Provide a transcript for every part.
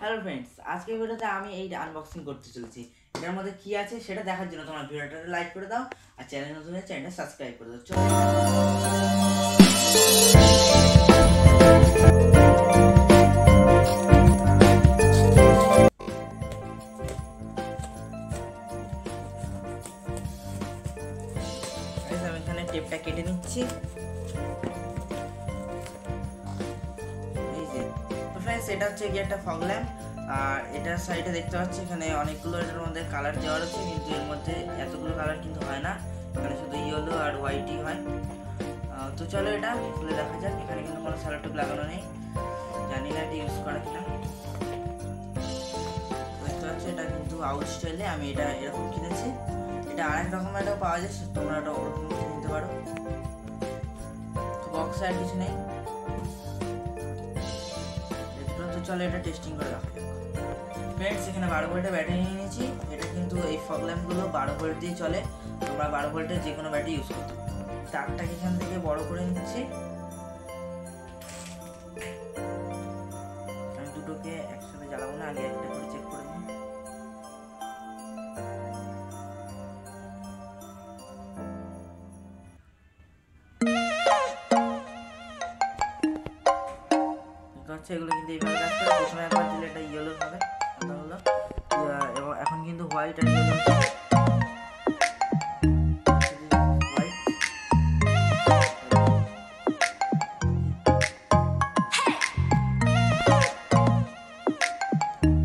Hello friends, আজকের ভিডিওতে আমি এই আনবক্সিং করতে চলেছি। এটার মধ্যে কি আছে সেটা দেখার জন্য তোমরা ভিডিওটা লাইক করে দাও আর চ্যানেল নতুন হলে চ্যানেলটা সাবস্ক্রাইব করে দাও। চলো আমি এখানে টেপটা কেটে নিচ্ছি। এই যে তো ফ্রেন্ডস, এটা হচ্ছে কি একটা ফগ ল্যাম্প। আর এটার সাইডে দেখতে পাচ্ছি এখানে অনেকগুলো এটার মধ্যে কালার দেওয়া আছে, কিন্তু এর মধ্যে এতগুলো কালার কিন্তু হয় না, এখানে শুধু ইয়েলো আর হোয়াইটই হয়। তো চলো এটা খুলে দেখা যাক। এখানে কিন্তু কোনো স্যালোটেপ লাগানো নেই, জানি না এটা ইউজ করা কিনা। দেখতে পাচ্ছি এটা কিন্তু আউট স্টাইলে, আমি এটা এরকম কিনেছি। এটা আরেক রকমেরও পাওয়া যায়, তোমরা এটা ওরকম কিনতে পারো। বক্সে আর কিছু নেই। তো চলো এটা টেস্টিং করে রাখো ফ্রেন্ডস। এখানে 12 ভোল্টের ব্যাটারি নিয়ে নিয়েছি। এটা কিন্তু এই ফগ ল্যাম্পগুলো 12 ভোল্ট দিয়ে চলে, তোমরা 12 ভোল্টের যে কোনো ব্যাটারি ইউজ করতে। তারটাকে এখান থেকে বড় করে নিচ্ছি। আমি দুটোকে একসাথে জ্বালাবো না, আগে একটা করে চেক করে নিই। এগুলো কিন্তু এইভাবে কাজ করে। প্রথমে একবার দিলে এটা ইয়েলো হবে, হলো এবং এখন কিন্তু হোয়াইট আর ইয়েলো।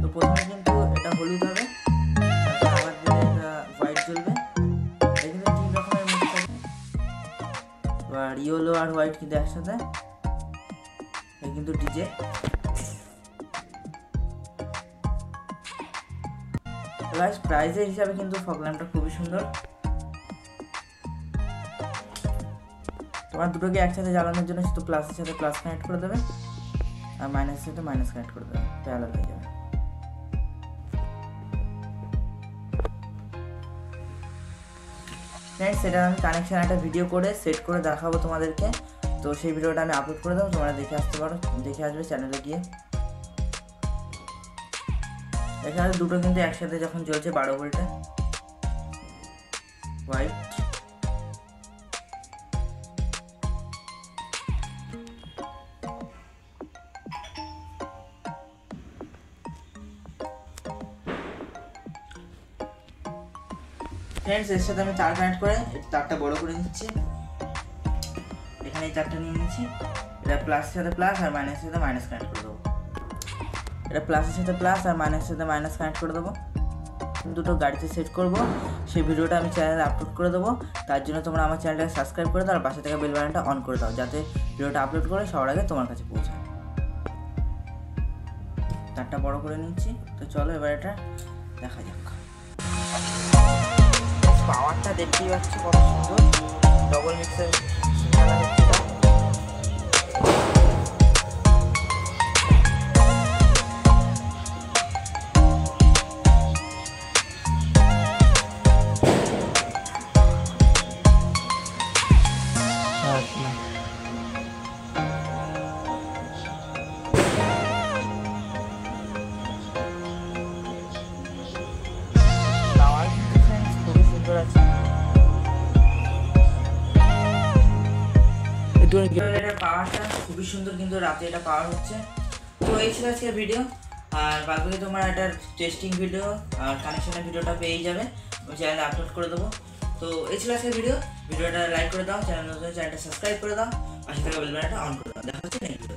তো প্রথমে কিন্তু এটা হলুদ হবে, আবার দিলে এটা হোয়াইট জ্বলবে। এটা কিন্তু তিন রকমের মিক্স হবে, আর ইয়েলো আর হোয়াইট কিন্তু একসাথে। এটা কিন্তু ডিজে। প্রাইজের হিসাবে কিন্তু ফগ ল্যাম্পটা খুবই সুন্দর। তোমার দুটোকে একসাথে জ্বালানোর জন্য শুধু প্লাসের সাথে প্লাস কানেক্ট করে দেবে আর মাইনাসের সাথে মাইনাস কানেক্ট করে দেবে, তো আলাদা হয়ে যাবে। ফ্রেন্ডস, এটা আমি কানেকশন একটা ভিডিও করে সেট করে দেখাবো তোমাদেরকে। তো সেই ভিডিওটা আমি আপলোড করে দেবো, তোমরা দেখে আসতে পারো, দেখে আসবে চ্যানেলে গিয়ে। এখানে দুটো কিন্তু একসাথে যখন জ্বলছে 12 ভোল্টে হোয়াইট। ফ্রেন্ডস, এর সাথে আমি তার কানেক্ট করে তারটা বড় করে নিচ্ছি। এখানে এই তারটা নিয়ে নিচ্ছি। এটা প্লাসের সাথে প্লাস আর মাইনাসের সাথে মাইনাস কানেক্ট করে দেবো। এটা প্লাসের সাথে প্লাস আর মাইনাসের সাথে মাইনাস কানেক্ট করে দেবো। দুটো গাড়িতে সেট করব, সেই ভিডিওটা আমি চ্যানেলে আপলোড করে দেবো। তার জন্য তোমরা আমার চ্যানেলটাকে সাবস্ক্রাইব করে দাও আর পাশে থেকে বেল বাটনটা অন করে দাও, যাতে ভিডিওটা আপলোড করে সবার আগে তোমার কাছে পৌঁছায়। তারটা বড় করে নিচ্ছি। তো চলো এবার এটা দেখা যাক। পাওয়ারটা দেখতেই পাচ্ছ কত সুন্দর, ডবল মিক্সার খেলা হচ্ছে। পাওয়ারটা খুবই সুন্দর, কিন্তু রাতে এটা পাওয়ার হচ্ছে। তো এই ছিল আজকের ভিডিও, আর বাকি তোমার একটা টেস্টিং ভিডিও আর কানেকশনের ভিডিওটা পেয়ে যাবে, আমি চ্যানেলে আপলোড করে দেবো। তো এই ছিল আজকের ভিডিওটা লাইক করে দাও, চ্যানেলটা সাবস্ক্রাইব করে দাও, পাশে থাকা বেল বাটনটা অন করে দাও। দেখা হচ্ছে নেক্সট ভিডিও।